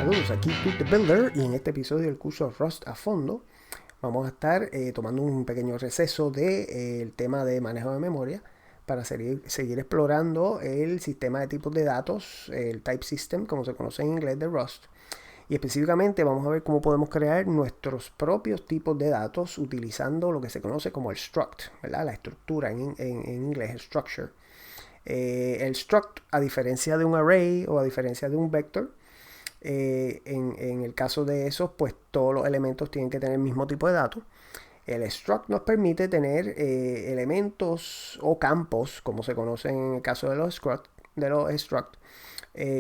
Saludos, aquí Tut the Builder, y en este episodio del curso Rust a fondo vamos a estar tomando un pequeño receso del tema de manejo de memoria para seguir explorando el sistema de tipos de datos, el Type System, como se conoce en inglés, de Rust. Y específicamente vamos a ver cómo podemos crear nuestros propios tipos de datos utilizando lo que se conoce como el struct, ¿verdad? La estructura en inglés, el structure. El struct, a diferencia de un array o a diferencia de un vector, en el caso de esos, pues todos los elementos tienen que tener el mismo tipo de datos. El struct nos permite tener elementos o campos, como se conocen en el caso de los struct,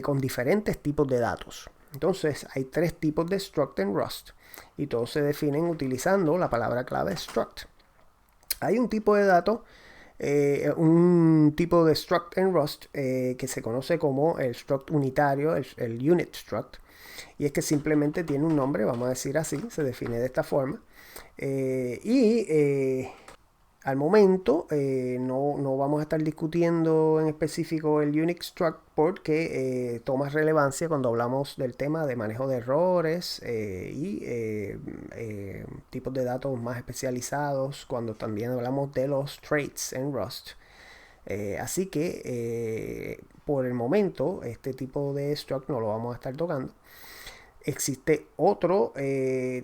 con diferentes tipos de datos. Entonces hay tres tipos de struct en Rust y todos se definen utilizando la palabra clave struct. Hay un tipo de dato, un tipo de struct en Rust que se conoce como el struct unitario, el unit struct, y es que simplemente tiene un nombre, vamos a decir así, se define de esta forma. Al momento no vamos a estar discutiendo en específico el Unix struct porque toma relevancia cuando hablamos del tema de manejo de errores tipos de datos más especializados, cuando también hablamos de los traits en Rust. Así que por el momento este tipo de struct no lo vamos a estar tocando. Existe otro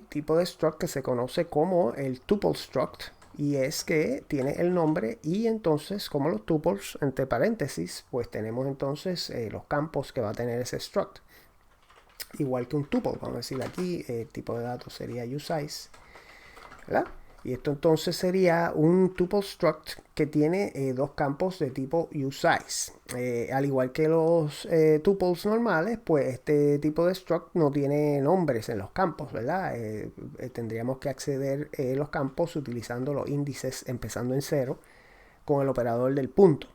tipo de struct que se conoce como el tuple struct, y es que tiene el nombre y entonces, como los tuples, entre paréntesis, pues tenemos entonces los campos que va a tener ese struct. Igual que un tuple, vamos a decir aquí, el tipo de datos sería usize, ¿verdad? Y esto entonces sería un tuple struct que tiene dos campos de tipo usize. Al igual que los tuples normales, pues este tipo de struct no tiene nombres en los campos, ¿verdad? Tendríamos que acceder a los campos utilizando los índices empezando en 0 con el operador del punto.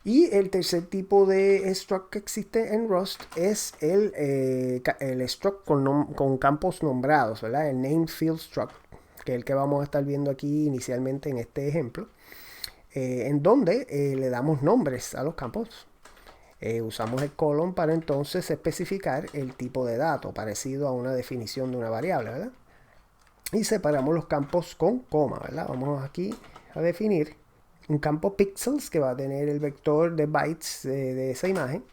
Y el tercer tipo de struct que existe en Rust es el struct con campos nombrados, ¿verdad? El name field struct, que es el que vamos a estar viendo aquí inicialmente en este ejemplo, en donde le damos nombres a los campos. Usamos el colon para entonces especificar el tipo de dato, parecido a una definición de una variable, ¿verdad? Y separamos los campos con coma, ¿verdad? Vamos aquí a definir un campo pixels que va a tener el vector de bytes de esa imagen,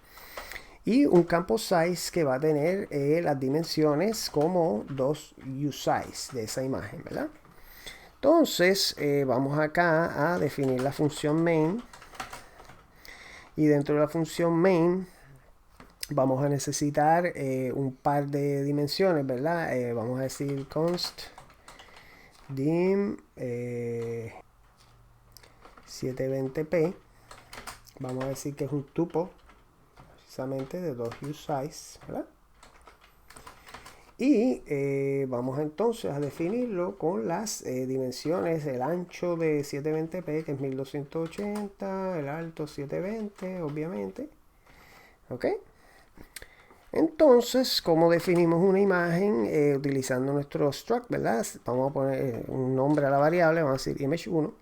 y un campo size que va a tener las dimensiones como 2 usize de esa imagen, ¿verdad? Entonces vamos acá a definir la función main, y dentro de la función main vamos a necesitar un par de dimensiones, ¿verdad? Vamos a decir const dim 720p. Vamos a decir que es un tuple precisamente de 2 usize, ¿verdad? Y vamos entonces a definirlo con las dimensiones: el ancho de 720p, que es 1280, el alto 720, obviamente. ¿Ok? Entonces, ¿cómo definimos una imagen utilizando nuestro struct, ¿verdad? Vamos a poner un nombre a la variable, vamos a decir image1,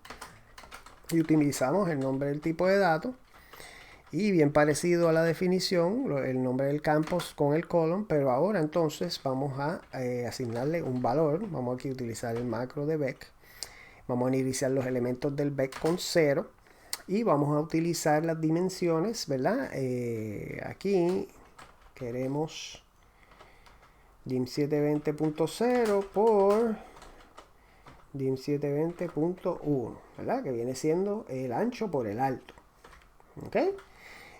y utilizamos el nombre del tipo de dato. Y bien parecido a la definición, el nombre del campo con el colon, pero ahora entonces vamos a asignarle un valor. Vamos aquí a utilizar el macro de Beck. Vamos a iniciar los elementos del Beck con 0 y vamos a utilizar las dimensiones, ¿verdad? Aquí queremos dim720.0 por dim720.1, ¿verdad? Que viene siendo el ancho por el alto. ¿Ok?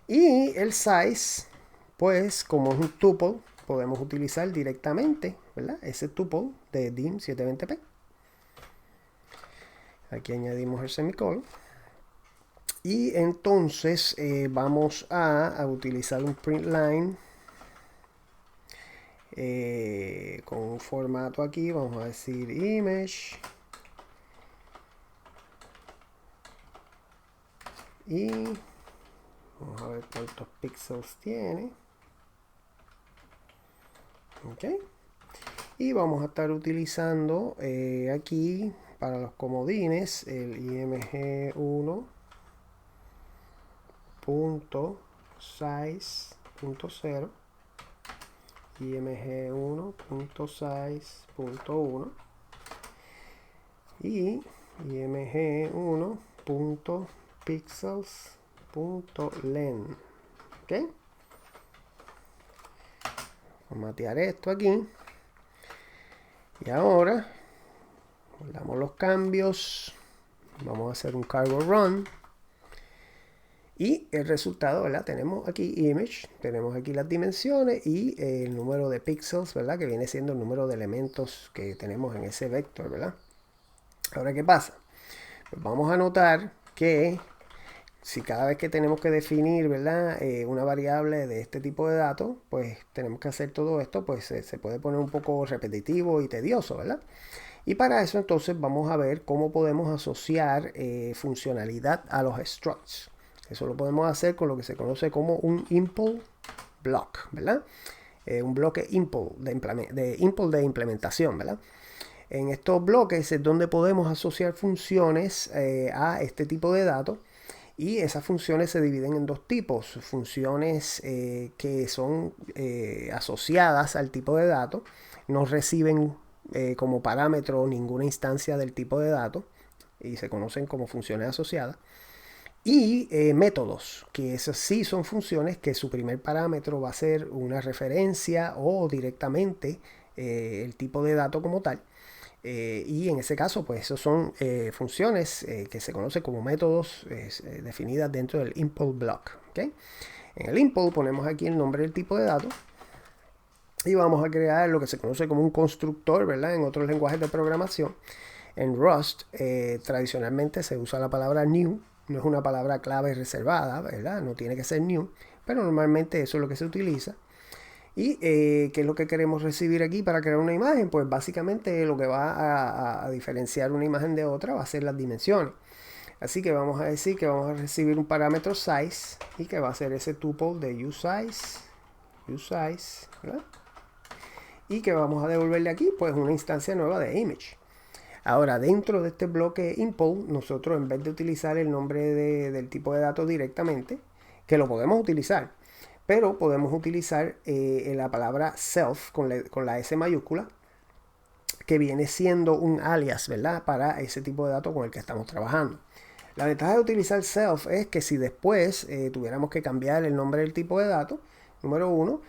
Y el size, pues como es un tuple, podemos utilizar directamente, ¿verdad? Ese tuple de dim720p. Aquí añadimos el semicolon. Y entonces vamos a utilizar un print line con un formato aquí. Vamos a decir image. Y vamos a ver cuántos píxeles tiene. Ok. Y vamos a estar utilizando aquí para los comodines el img1.size.0 img1.size.1 y img1.pixels.len. ¿Ok? Formatear esto aquí. Y ahora damos los cambios. Vamos a hacer un cargo run. Y el resultado, ¿verdad? Tenemos aquí image, tenemos aquí las dimensiones y el número de píxeles, ¿verdad? Que viene siendo el número de elementos que tenemos en ese vector, ¿verdad? Ahora, ¿qué pasa? Pues vamos a notar que si cada vez que tenemos que definir, ¿verdad? Una variable de este tipo de datos, pues tenemos que hacer todo esto, pues se puede poner un poco repetitivo y tedioso, ¿verdad? Y para eso entonces vamos a ver cómo podemos asociar funcionalidad a los structs. Eso lo podemos hacer con lo que se conoce como un impl block, ¿verdad? Un bloque impl de implementación, ¿verdad? En estos bloques es donde podemos asociar funciones a este tipo de datos. Y esas funciones se dividen en dos tipos. Funciones que son asociadas al tipo de dato, no reciben como parámetro ninguna instancia del tipo de dato y se conocen como funciones asociadas. Y métodos, que esas sí son funciones que su primer parámetro va a ser una referencia o directamente el tipo de dato como tal. Y en ese caso, pues esos son funciones que se conocen como métodos definidas dentro del impl block. ¿Okay? En el impl ponemos aquí el nombre del tipo de dato y vamos a crear lo que se conoce como un constructor, ¿verdad? En otros lenguajes de programación. En Rust tradicionalmente se usa la palabra new, no es una palabra clave reservada, ¿verdad? No tiene que ser new, pero normalmente eso es lo que se utiliza. ¿Y qué es lo que queremos recibir aquí para crear una imagen? Pues básicamente lo que va a diferenciar una imagen de otra va a ser las dimensiones. Así que vamos a decir que vamos a recibir un parámetro size y que va a ser ese tuple de uSize, ¿verdad? Y que vamos a devolverle aquí pues una instancia nueva de image. Ahora, dentro de este bloque impl, nosotros en vez de utilizar el nombre del tipo de datos directamente, que lo podemos utilizar, pero podemos utilizar la palabra self con la S mayúscula, que viene siendo un alias, ¿verdad? Para ese tipo de datos con el que estamos trabajando. La ventaja de utilizar self es que si después tuviéramos que cambiar el nombre del tipo de dato, número uno,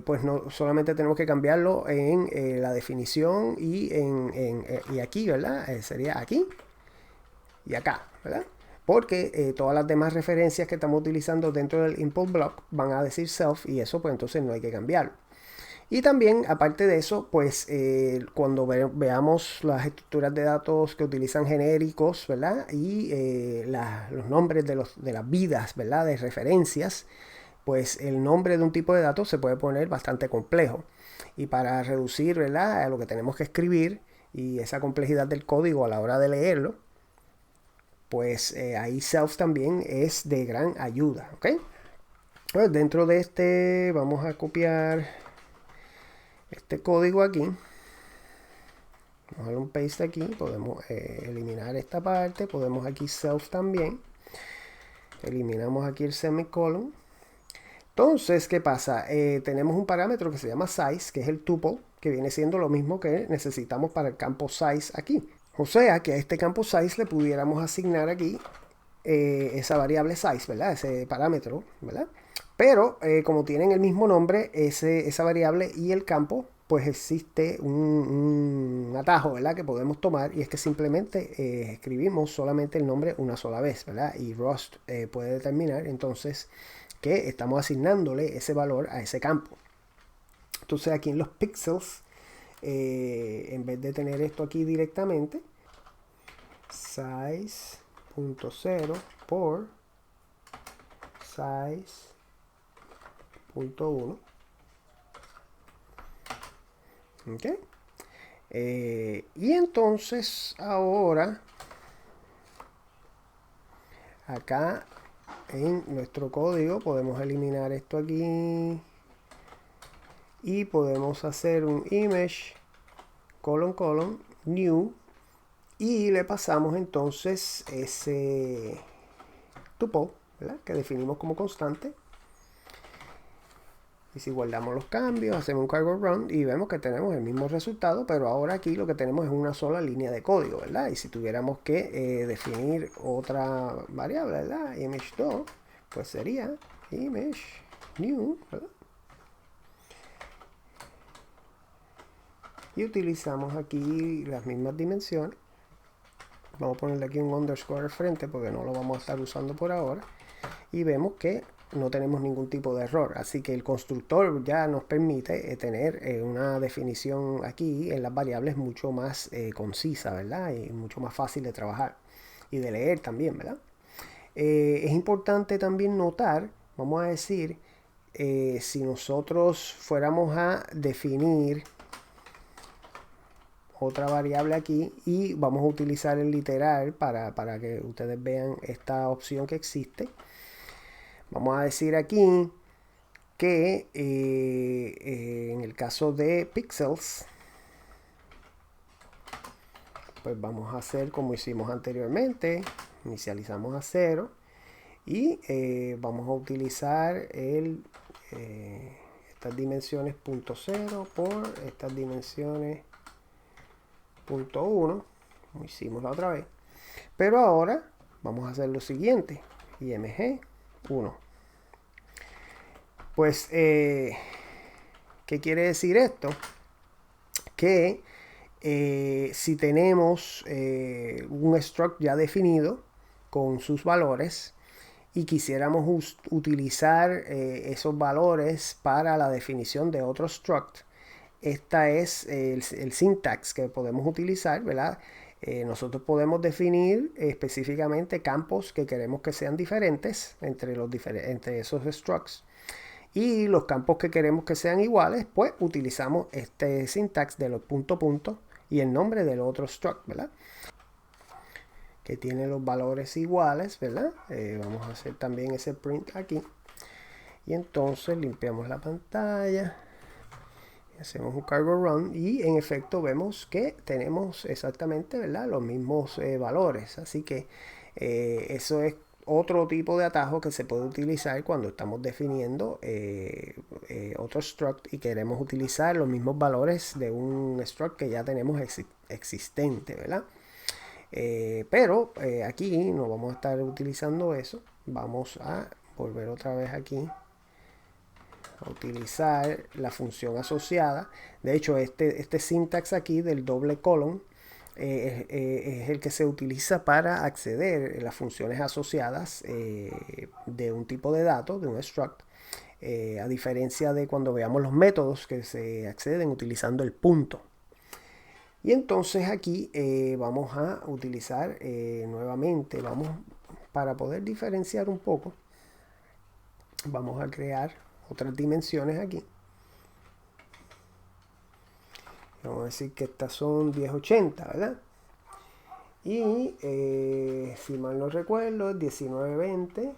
pues no solamente tenemos que cambiarlo en la definición y aquí, ¿verdad? Sería aquí y acá, ¿verdad? Porque todas las demás referencias que estamos utilizando dentro del impl block van a decir self y eso pues entonces no hay que cambiarlo. Y también, aparte de eso, pues cuando veamos las estructuras de datos que utilizan genéricos, ¿verdad? Y los nombres de las vidas, ¿verdad? De referencias, pues el nombre de un tipo de datos se puede poner bastante complejo. Y para reducir, ¿verdad? A lo que tenemos que escribir y esa complejidad del código a la hora de leerlo, pues ahí self también es de gran ayuda, ¿ok? Pues dentro de este vamos a copiar este código aquí. Vamos a darle un paste aquí, podemos eliminar esta parte, podemos aquí self también. Eliminamos aquí el semicolon. Entonces, ¿qué pasa? Tenemos un parámetro que se llama size, que es el tuple, que viene siendo lo mismo que necesitamos para el campo size aquí. O sea que a este campo size le pudiéramos asignar aquí esa variable size, ¿verdad? Ese parámetro, ¿verdad? Pero como tienen el mismo nombre, esa variable y el campo, pues existe un atajo, ¿verdad? Que podemos tomar y es que simplemente escribimos solamente el nombre una sola vez, ¿verdad? Y Rust puede determinar entonces que estamos asignándole ese valor a ese campo. Entonces aquí en los pixels, en vez de tener esto aquí directamente, size.0 por size.1. ¿Ok? Y entonces ahora acá en nuestro código podemos eliminar esto aquí y podemos hacer un image colon new y le pasamos entonces ese tuple, ¿verdad? Que definimos como constante Y si guardamos los cambios, hacemos un cargo run y vemos que tenemos el mismo resultado, pero ahora aquí lo que tenemos es una sola línea de código, ¿verdad? Y si tuviéramos que definir otra variable, ¿verdad? Image2, pues sería image new, ¿verdad? Y utilizamos aquí las mismas dimensiones. Vamos a ponerle aquí un underscore al frente porque no lo vamos a estar usando por ahora. Y vemos que no tenemos ningún tipo de error. Así que el constructor ya nos permite tener una definición aquí en las variables mucho más concisa, ¿verdad? Y mucho más fácil de trabajar y de leer también, ¿verdad? Es importante también notar, vamos a decir, si nosotros fuéramos a definir otra variable aquí y vamos a utilizar el literal para que ustedes vean esta opción que existe. Vamos a decir aquí que en el caso de pixels, pues vamos a hacer como hicimos anteriormente, inicializamos a 0 y vamos a utilizar estas dimensiones .0 por estas dimensiones .1, como hicimos la otra vez. Pero ahora vamos a hacer lo siguiente, img 1. Pues, ¿qué quiere decir esto? Que si tenemos un struct ya definido con sus valores y quisiéramos utilizar esos valores para la definición de otro struct, esta es el syntax que podemos utilizar, ¿verdad? Nosotros podemos definir específicamente campos que queremos que sean diferentes entre esos structs. Y los campos que queremos que sean iguales, pues utilizamos este syntax de los punto y el nombre del otro struct, ¿verdad? Que tiene los valores iguales, ¿verdad? Vamos a hacer también ese print aquí. Y entonces limpiamos la pantalla. Hacemos un cargo run y en efecto vemos que tenemos exactamente, ¿verdad?, los mismos valores. Así que eso es otro tipo de atajo que se puede utilizar cuando estamos definiendo otro struct y queremos utilizar los mismos valores de un struct que ya tenemos existente, ¿verdad? Pero aquí no vamos a estar utilizando eso. Vamos a volver otra vez aquí a utilizar la función asociada. De hecho, este syntax aquí del doble colon es el que se utiliza para acceder a las funciones asociadas de un tipo de dato, de un struct, a diferencia de cuando veamos los métodos que se acceden utilizando el punto. Y entonces aquí vamos a utilizar nuevamente, para poder diferenciar un poco, vamos a crear otras dimensiones aquí. Vamos a decir que estas son 1080, ¿verdad? Y si mal no recuerdo, es 1920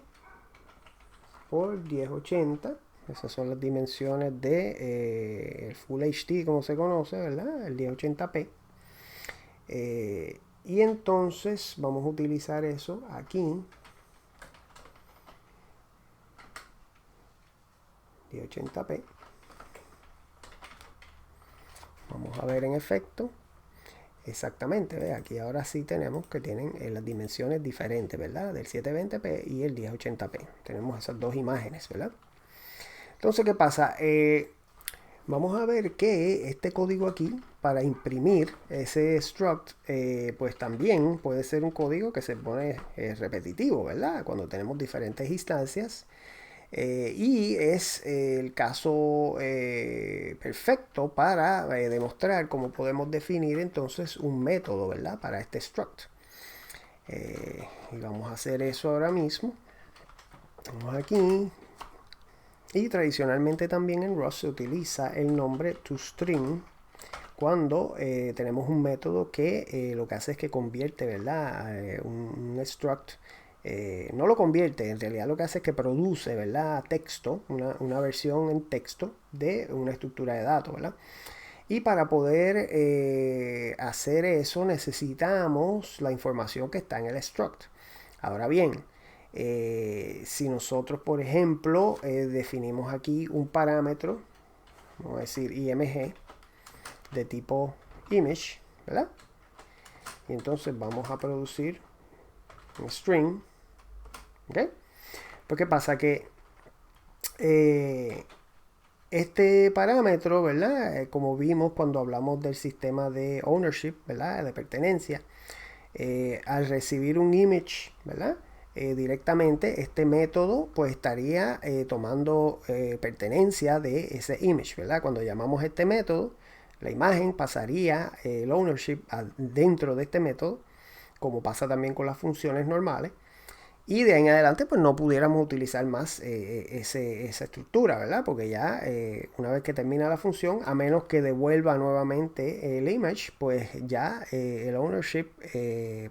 por 1080. Esas son las dimensiones de el Full HD, como se conoce, ¿verdad? El 1080p. Y entonces vamos a utilizar eso aquí. 1080p. Vamos a ver en efecto. Exactamente, ¿ve? Aquí ahora sí tenemos que tienen las dimensiones diferentes, ¿verdad? Del 720p y el 1080p. Tenemos esas dos imágenes, ¿verdad? Entonces, ¿qué pasa? Vamos a ver que este código aquí, para imprimir ese struct, pues también puede ser un código que se pone repetitivo, ¿verdad? Cuando tenemos diferentes instancias. Y es el caso perfecto para demostrar cómo podemos definir entonces un método, ¿verdad?, para este struct. Y vamos a hacer eso ahora mismo. Vamos aquí. Y tradicionalmente también en Rust se utiliza el nombre toString cuando tenemos un método que lo que hace es que convierte, ¿verdad?, un struct. No lo convierte, en realidad lo que hace es que produce, ¿verdad?, texto, una versión en texto de una estructura de datos, ¿verdad? Y para poder hacer eso necesitamos la información que está en el struct. Ahora bien, Si nosotros, por ejemplo, definimos aquí un parámetro, vamos a decir img, de tipo image, ¿verdad? Y entonces vamos a producir un string, ¿ok? Pues ¿qué pasa? Que este parámetro, ¿verdad? Como vimos cuando hablamos del sistema de ownership, ¿verdad? De pertenencia, al recibir un image, ¿verdad? Directamente este método pues estaría tomando pertenencia de ese image, ¿verdad? Cuando llamamos este método, la imagen pasaría el ownership dentro de este método, como pasa también con las funciones normales. Y de ahí en adelante pues no pudiéramos utilizar más esa estructura, ¿verdad? Porque ya una vez que termina la función, a menos que devuelva nuevamente el image, pues ya el ownership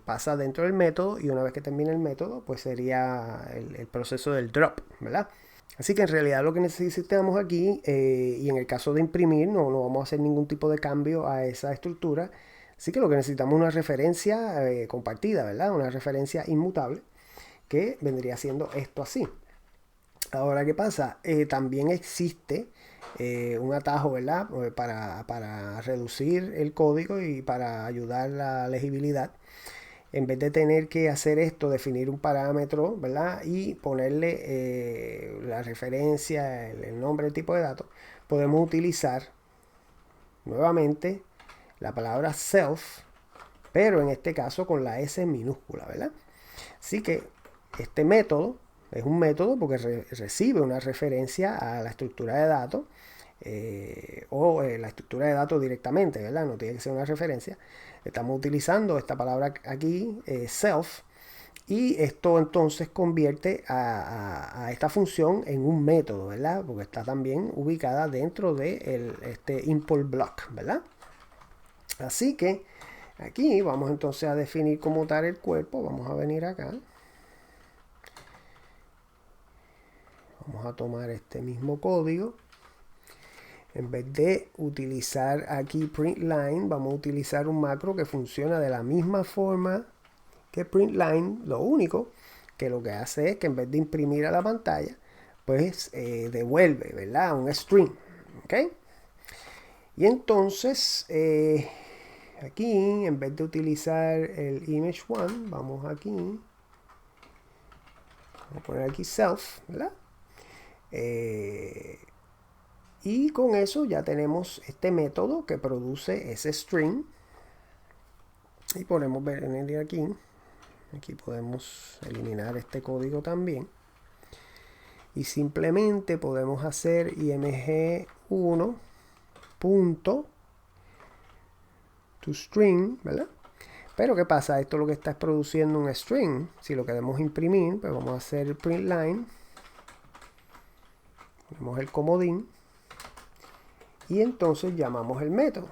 pasa dentro del método, y una vez que termine el método, pues sería el proceso del drop, ¿verdad? Así que en realidad lo que necesitamos aquí, y en el caso de imprimir, no vamos a hacer ningún tipo de cambio a esa estructura. Así que lo que necesitamos es una referencia compartida, ¿verdad? Una referencia inmutable, que vendría siendo esto así. Ahora, ¿qué pasa? También existe un atajo, ¿verdad? Para reducir el código y para ayudar la legibilidad. En vez de tener que hacer esto, definir un parámetro, ¿verdad? Y ponerle la referencia, el nombre, el tipo de datos, podemos utilizar nuevamente la palabra self, pero en este caso con la S minúscula, ¿verdad? Así que este método es un método porque recibe una referencia a la estructura de datos, o la estructura de datos directamente, ¿verdad? No tiene que ser una referencia. Estamos utilizando esta palabra aquí, self, y esto entonces convierte a esta función en un método, ¿verdad? Porque está también ubicada dentro de este import block, ¿verdad? Así que aquí vamos entonces a definir como tal el cuerpo. Vamos a venir acá. Vamos a tomar este mismo código. En vez de utilizar aquí println, vamos a utilizar un macro que funciona de la misma forma que println. Lo único que lo que hace es que en vez de imprimir a la pantalla, pues devuelve, ¿verdad? Un string. ¿Ok? Y entonces, aquí, en vez de utilizar el image1, vamos aquí. Vamos a poner aquí self, ¿verdad? Y con eso ya tenemos este método que produce ese string. Y podemos venir aquí. Aquí podemos eliminar este código también. Y simplemente podemos hacer img1 punto toString, ¿verdad? Pero ¿qué pasa? Esto lo que está es produciendo un string. Si lo queremos imprimir, pues vamos a hacer println. Ponemos el comodín. Y entonces llamamos el método.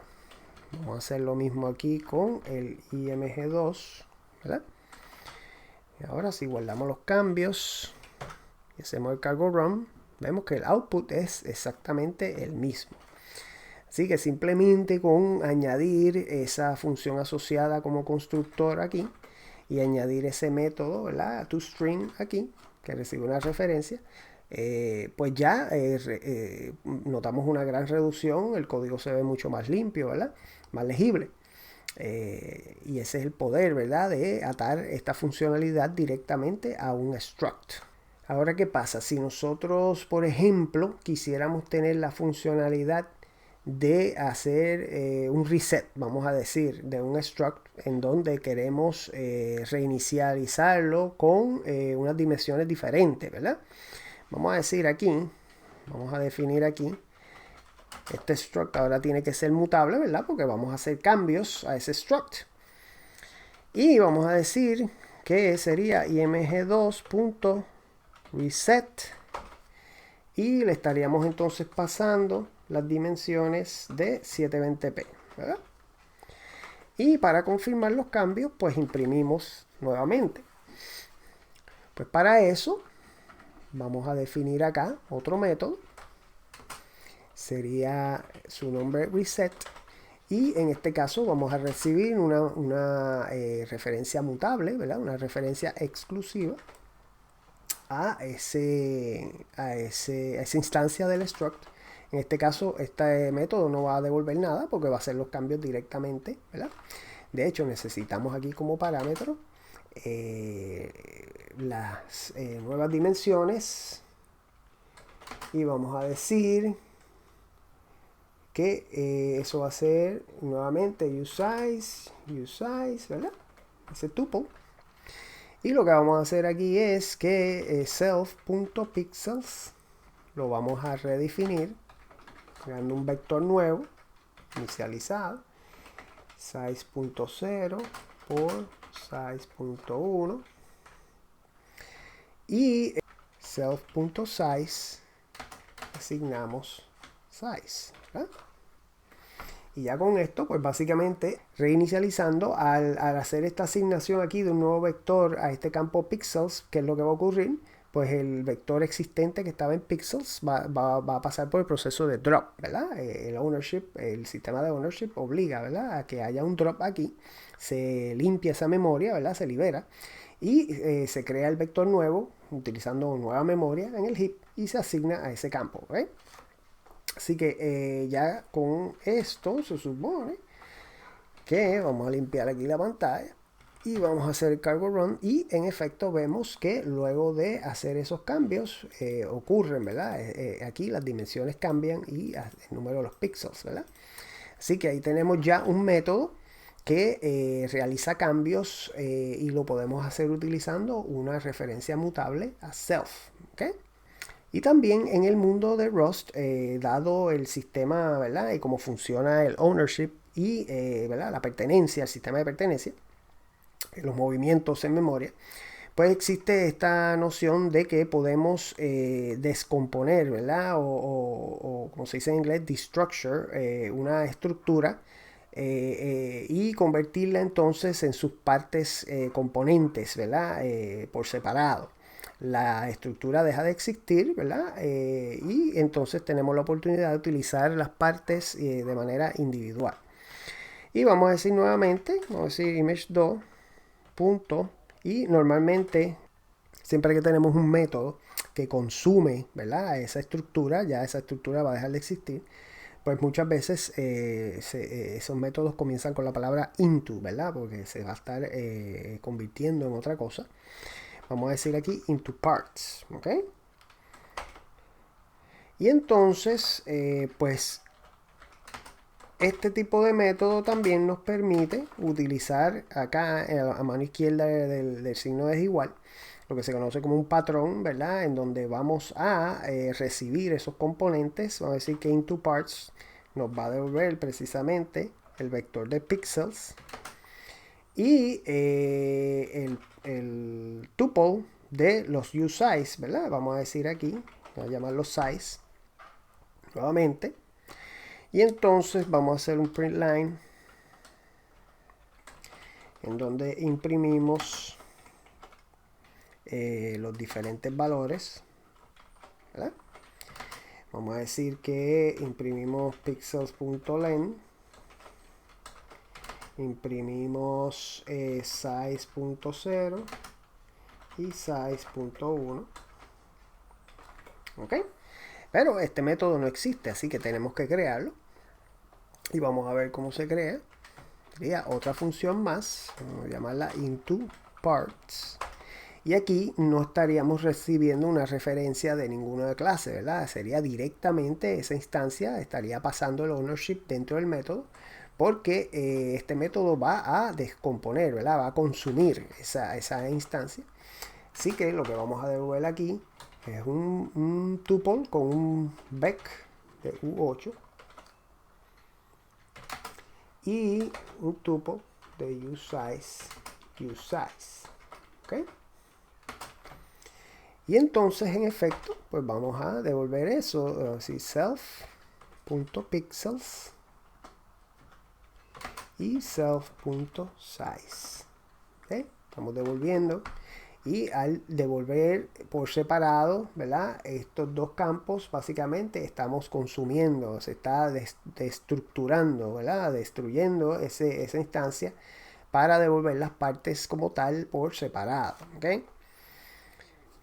Vamos a hacer lo mismo aquí con el img2, ¿verdad? Y ahora si guardamos los cambios y hacemos el cargo run, vemos que el output es exactamente el mismo. Así que simplemente con añadir esa función asociada como constructor aquí y añadir ese método, ¿verdad? ToString aquí, que recibe una referencia, pues ya notamos una gran reducción. El código se ve mucho más limpio, ¿verdad? Más legible. Y ese es el poder, ¿verdad? De atar esta funcionalidad directamente a un struct. Ahora, ¿qué pasa? Si nosotros, por ejemplo, quisiéramos tener la funcionalidad de hacer un reset, vamos a decir, de un struct en donde queremos reinicializarlo con unas dimensiones diferentes, ¿verdad? Vamos a decir aquí, vamos a definir aquí, este struct ahora tiene que ser mutable, ¿verdad? Porque vamos a hacer cambios a ese struct. Y vamos a decir que sería img2.reset, y le estaríamos entonces pasando las dimensiones de 720p, ¿verdad? Y para confirmar los cambios, pues imprimimos nuevamente. Pues para eso vamos a definir acá otro método. Sería su nombre reset. Y en este caso vamos a recibir una referencia mutable, ¿verdad? Una referencia exclusiva. a esa instancia del struct. En este caso, este método no va a devolver nada porque va a hacer los cambios directamente, ¿verdad? De hecho, necesitamos aquí como parámetro las nuevas dimensiones y vamos a decir que eso va a ser nuevamente useSize, ¿verdad? Ese tuple. Y lo que vamos a hacer aquí es que self.pixels lo vamos a redefinir creando un vector nuevo inicializado, size.0 por size.1 y self.size asignamos size, ¿verdad? Y ya con esto, pues básicamente reinicializando, al hacer esta asignación aquí de un nuevo vector a este campo pixels, ¿qué es lo que va a ocurrir? Pues el vector existente que estaba en pixels va a pasar por el proceso de drop, ¿verdad? El ownership, el sistema de ownership obliga, ¿verdad? A que haya un drop aquí, se limpia esa memoria, ¿verdad? Se libera y se crea el vector nuevo utilizando nueva memoria en el heap y se asigna a ese campo, ¿ok? Así que ya con esto se supone que vamos a limpiar aquí la pantalla y vamos a hacer el cargo run y en efecto vemos que luego de hacer esos cambios ocurren, ¿verdad? Aquí las dimensiones cambian y el número de los píxeles, ¿verdad? Así que ahí tenemos ya un método que realiza cambios y lo podemos hacer utilizando una referencia mutable a self, ¿ok? Y también en el mundo de Rust, dado el sistema, ¿verdad? Y cómo funciona el ownership y ¿verdad? La pertenencia, el sistema de pertenencia, los movimientos en memoria, pues existe esta noción de que podemos descomponer, ¿verdad? O como se dice en inglés, destructure, una estructura y convertirla entonces en sus partes componentes, ¿verdad? Por separado. La estructura deja de existir, ¿verdad? Y entonces tenemos la oportunidad de utilizar las partes de manera individual. Y vamos a decir nuevamente, vamos a decir image2 punto, y normalmente siempre que tenemos un método que consume, ¿verdad? Esa estructura, ya esa estructura va a dejar de existir. Pues muchas veces esos métodos comienzan con la palabra into, ¿verdad? Porque se va a estar convirtiendo en otra cosa. Vamos a decir aquí into parts, ¿ok? Y entonces, pues este tipo de método también nos permite utilizar acá a mano izquierda del signo desigual lo que se conoce como un patrón, ¿verdad? En donde vamos a recibir esos componentes. Vamos a decir que into parts nos va a devolver precisamente el vector de pixels y el tuple de los useSize, ¿verdad? Vamos a decir aquí, vamos a llamarlo size nuevamente. Y entonces vamos a hacer un print line en donde imprimimos los diferentes valores, ¿verdad? Vamos a decir que imprimimos pixels.len, imprimimos size.0 y size.1, ¿ok? Pero este método no existe, así que tenemos que crearlo y vamos a ver cómo se crea. Sería otra función más, vamos a llamarla intoParts. Y aquí no estaríamos recibiendo una referencia de ninguna clase, ¿verdad? Sería directamente esa instancia, estaría pasando el ownership dentro del método, porque este método va a descomponer, ¿verdad? Va a consumir esa instancia. Así que lo que vamos a devolver aquí es un tuple con un vec de U8 y un tuple de useSize. ¿Ok? Y entonces, en efecto, pues vamos a devolver eso. Así, self.pixels y self.size. ¿Okay? Estamos devolviendo. Y al devolver por separado, ¿verdad? Estos dos campos, básicamente estamos consumiendo, se está destructurando, ¿verdad? Destruyendo esa instancia para devolver las partes como tal por separado. ¿Okay?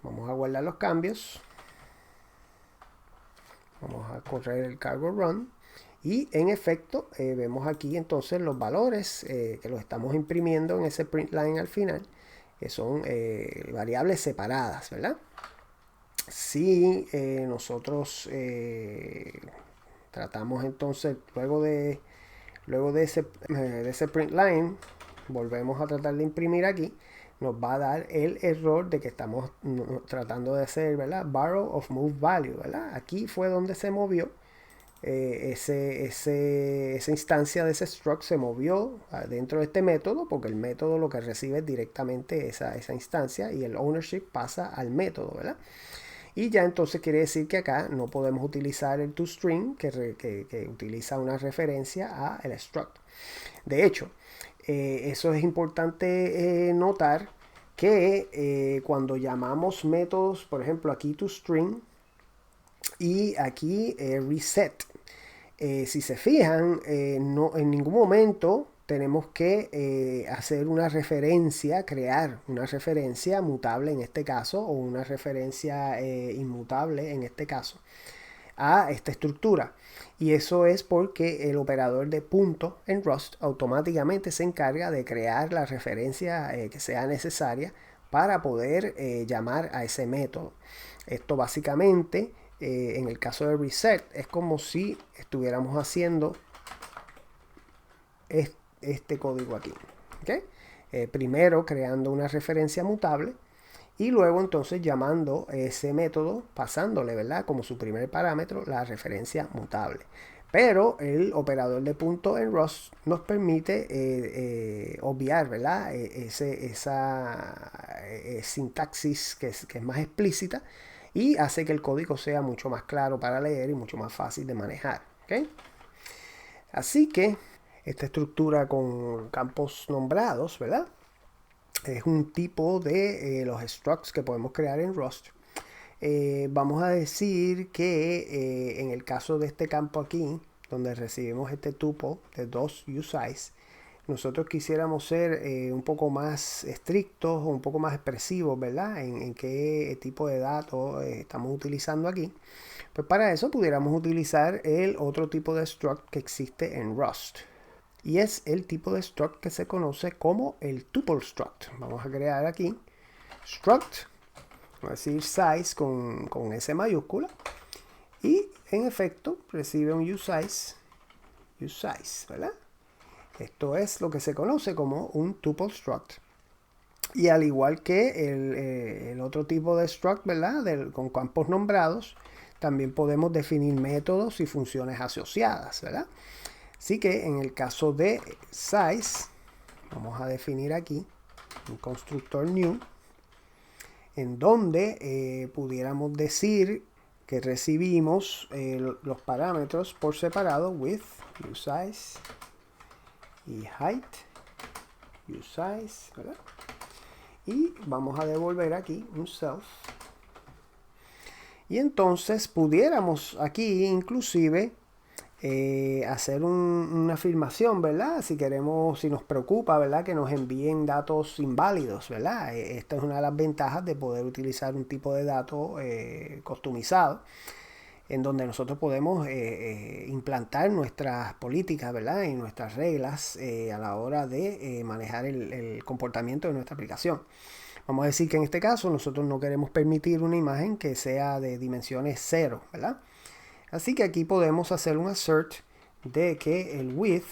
Vamos a guardar los cambios. Vamos a correr el cargo run. Y en efecto, vemos aquí entonces los valores que los estamos imprimiendo en ese print line al final, que son variables separadas, ¿verdad? Si nosotros tratamos entonces, luego de ese print line, volvemos a tratar de imprimir aquí, nos va a dar el error de que estamos tratando de hacer, ¿verdad? Borrow of move value, ¿verdad? Aquí fue donde se movió. Esa instancia de ese struct se movió dentro de este método, porque el método lo que recibe es directamente esa instancia y el ownership pasa al método, ¿verdad? Y ya entonces quiere decir que acá no podemos utilizar el toString que utiliza una referencia a el struct. De hecho, eso es importante notar que cuando llamamos métodos, por ejemplo aquí toString y aquí reset, si se fijan, no, en ningún momento tenemos que hacer una referencia, crear una referencia mutable en este caso, o una referencia inmutable en este caso, a esta estructura. Y eso es porque el operador de punto en Rust automáticamente se encarga de crear la referencia que sea necesaria para poder llamar a ese método. Esto básicamente, en el caso de reset, es como si estuviéramos haciendo este código aquí. ¿Okay? Primero creando una referencia mutable y luego entonces llamando ese método, pasándole, ¿verdad? Como su primer parámetro, la referencia mutable. Pero el operador de punto en Rust nos permite obviar, ¿verdad? Esa sintaxis que es más explícita y hace que el código sea mucho más claro para leer y mucho más fácil de manejar. ¿Okay? Así que esta estructura con campos nombrados, ¿verdad? Es un tipo de los structs que podemos crear en Rust. Vamos a decir que en el caso de este campo aquí, donde recibimos este tuple de 2 usize, nosotros quisiéramos ser un poco más estrictos o un poco más expresivos, ¿verdad? En qué tipo de datos estamos utilizando aquí. Pues para eso pudiéramos utilizar el otro tipo de struct que existe en Rust. Y es el tipo de struct que se conoce como el tuple struct. Vamos a crear aquí struct, vamos a decir size con S mayúscula. Y en efecto recibe un usize, ¿verdad? Esto es lo que se conoce como un tuple struct. Y al igual que el otro tipo de struct, ¿verdad? Con campos nombrados, también podemos definir métodos y funciones asociadas, ¿verdad? Así que en el caso de size, vamos a definir aquí un constructor new, en donde pudiéramos decir que recibimos los parámetros por separado, width, usize y height, usize, ¿verdad? Y vamos a devolver aquí un self. Y entonces pudiéramos aquí inclusive hacer una afirmación, ¿verdad? Si queremos, si nos preocupa, ¿verdad? Que nos envíen datos inválidos, ¿verdad? Esta es una de las ventajas de poder utilizar un tipo de dato customizado, en donde nosotros podemos implantar nuestras políticas, ¿verdad? Y nuestras reglas a la hora de manejar el comportamiento de nuestra aplicación. Vamos a decir que en este caso nosotros no queremos permitir una imagen que sea de dimensiones 0, ¿verdad? Así que aquí podemos hacer un assert de que el width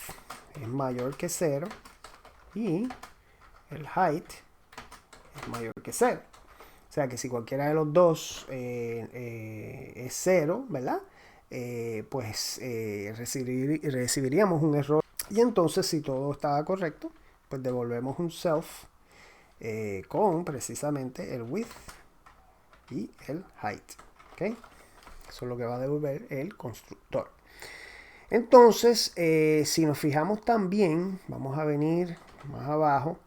es mayor que 0 y el height es mayor que 0. O sea que si cualquiera de los dos es 0, ¿verdad? Pues recibiríamos un error. Y entonces si todo estaba correcto, pues devolvemos un self con precisamente el width y el height. ¿Okay? Eso es lo que va a devolver el constructor. Entonces, si nos fijamos también, vamos a venir más abajo,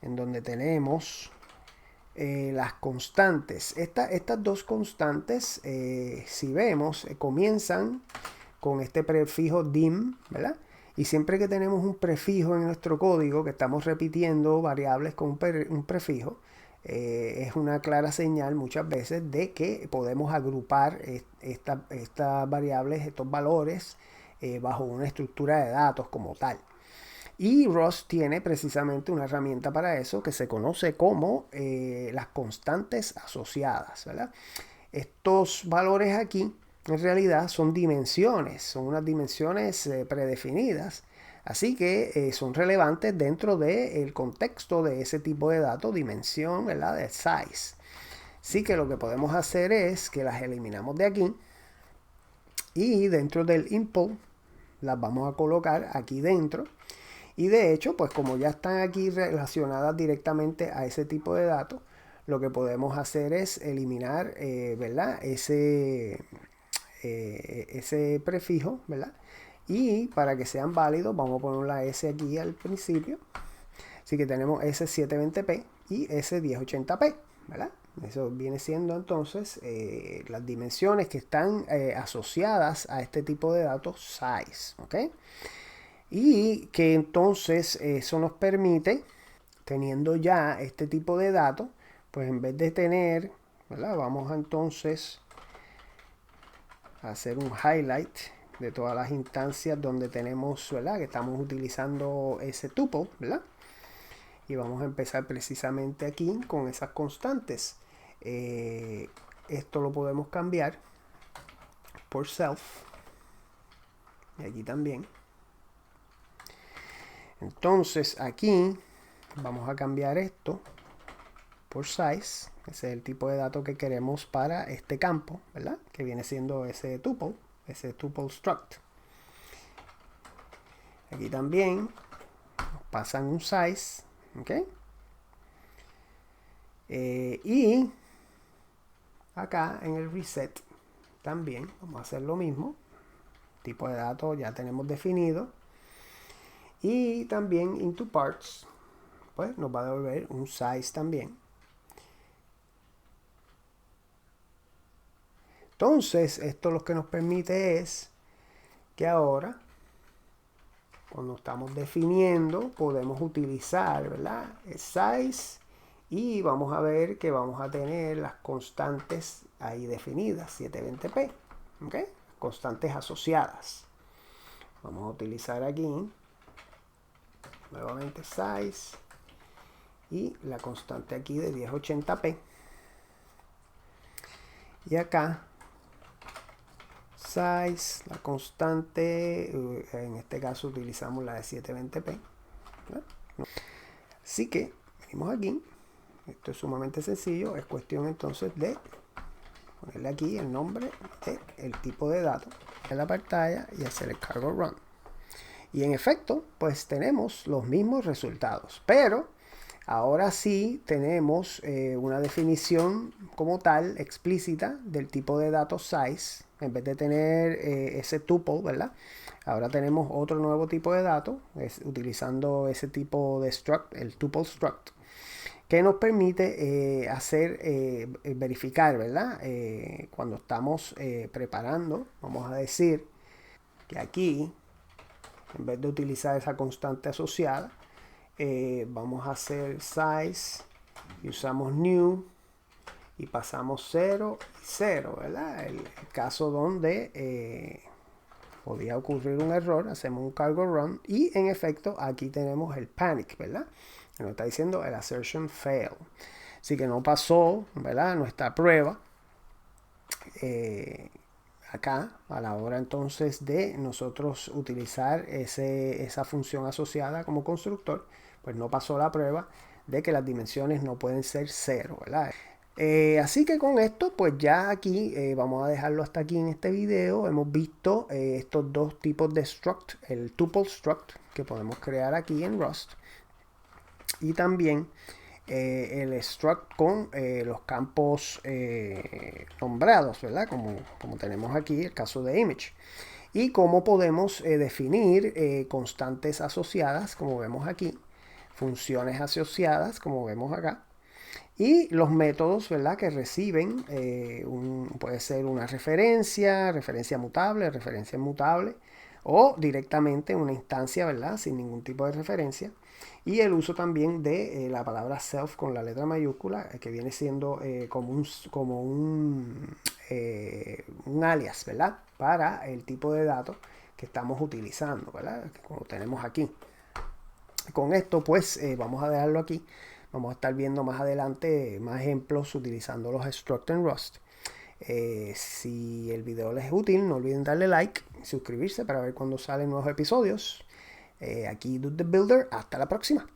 en donde tenemos las constantes. Estas dos constantes, si vemos, comienzan con este prefijo dim, ¿verdad? Y siempre que tenemos un prefijo en nuestro código, que estamos repitiendo variables con un prefijo, es una clara señal muchas veces de que podemos agrupar estas variables, estos valores, bajo una estructura de datos como tal. Y Rust tiene precisamente una herramienta para eso que se conoce como las constantes asociadas, ¿verdad? Estos valores aquí en realidad son dimensiones, son unas dimensiones predefinidas, así que son relevantes dentro del contexto de ese tipo de datos, dimensión, ¿verdad? De size. Así que lo que podemos hacer es que las eliminamos de aquí y dentro del import las vamos a colocar aquí dentro. Y de hecho, pues como ya están aquí relacionadas directamente a ese tipo de datos, lo que podemos hacer es eliminar, ¿verdad? Ese prefijo, ¿verdad? Y para que sean válidos, vamos a poner la S aquí al principio. Así que tenemos S720p y S1080p, ¿verdad? Eso viene siendo entonces las dimensiones que están asociadas a este tipo de datos size, ¿ok? Y que entonces eso nos permite, teniendo ya este tipo de datos, pues en vez de tener, ¿verdad? Vamos a entonces a hacer un highlight de todas las instancias donde tenemos, ¿verdad? Que estamos utilizando ese tuple, ¿verdad? Y vamos a empezar precisamente aquí con esas constantes. Esto lo podemos cambiar por self. Y aquí también. Entonces aquí vamos a cambiar esto por size. Ese es el tipo de dato que queremos para este campo, ¿verdad? Que viene siendo ese tuple struct. Aquí también nos pasan un size, ¿ok? Y acá en el reset también vamos a hacer lo mismo. Tipo de datos ya tenemos definido. Y también into parts, pues nos va a devolver un size también. Entonces, esto lo que nos permite es que ahora, cuando estamos definiendo, podemos utilizar, ¿verdad? El size y vamos a ver que vamos a tener las constantes ahí definidas, 720p, ¿ok? Constantes asociadas. Vamos a utilizar aquí nuevamente size y la constante aquí de 1080p. Y acá size, la constante, en este caso utilizamos la de 720p. Así que venimos aquí. Esto es sumamente sencillo. Es cuestión entonces de ponerle aquí el nombre del tipo de dato en la pantalla y hacer el cargo run. Y en efecto, pues tenemos los mismos resultados. Pero ahora sí tenemos una definición como tal explícita del tipo de dato size. En vez de tener ese tuple, ¿verdad? Ahora tenemos otro nuevo tipo de dato, utilizando ese tipo de struct, el tuple struct, que nos permite verificar, ¿verdad? Cuando estamos preparando, vamos a decir que aquí, en vez de utilizar esa constante asociada, vamos a hacer size y usamos new y pasamos 0 y 0, ¿verdad? El caso donde podía ocurrir un error, hacemos un cargo run y en efecto aquí tenemos el panic, ¿verdad? Que nos está diciendo el assertion fail. Así que no pasó, ¿verdad? Nuestra prueba. Acá, a la hora entonces de nosotros utilizar esa función asociada como constructor, pues no pasó la prueba de que las dimensiones no pueden ser 0, ¿verdad? Así que con esto, pues ya aquí vamos a dejarlo hasta aquí en este video. Hemos visto estos dos tipos de struct, el tuple struct que podemos crear aquí en Rust y también el struct con los campos nombrados, ¿verdad? Como tenemos aquí el caso de image. Y cómo podemos definir constantes asociadas, como vemos aquí, funciones asociadas, como vemos acá, y los métodos, ¿verdad? Que reciben, puede ser una referencia mutable, referencia inmutable, o directamente una instancia, ¿verdad? Sin ningún tipo de referencia. Y el uso también de la palabra self con la letra mayúscula, que viene siendo como un alias, ¿verdad? Para el tipo de datos que estamos utilizando, ¿verdad? Como tenemos aquí. Con esto, pues, vamos a dejarlo aquí. Vamos a estar viendo más adelante más ejemplos utilizando los struct en Rust. Si el video les es útil, no olviden darle like y suscribirse para ver cuando salen nuevos episodios. Aquí Dude the Builder. Hasta la próxima.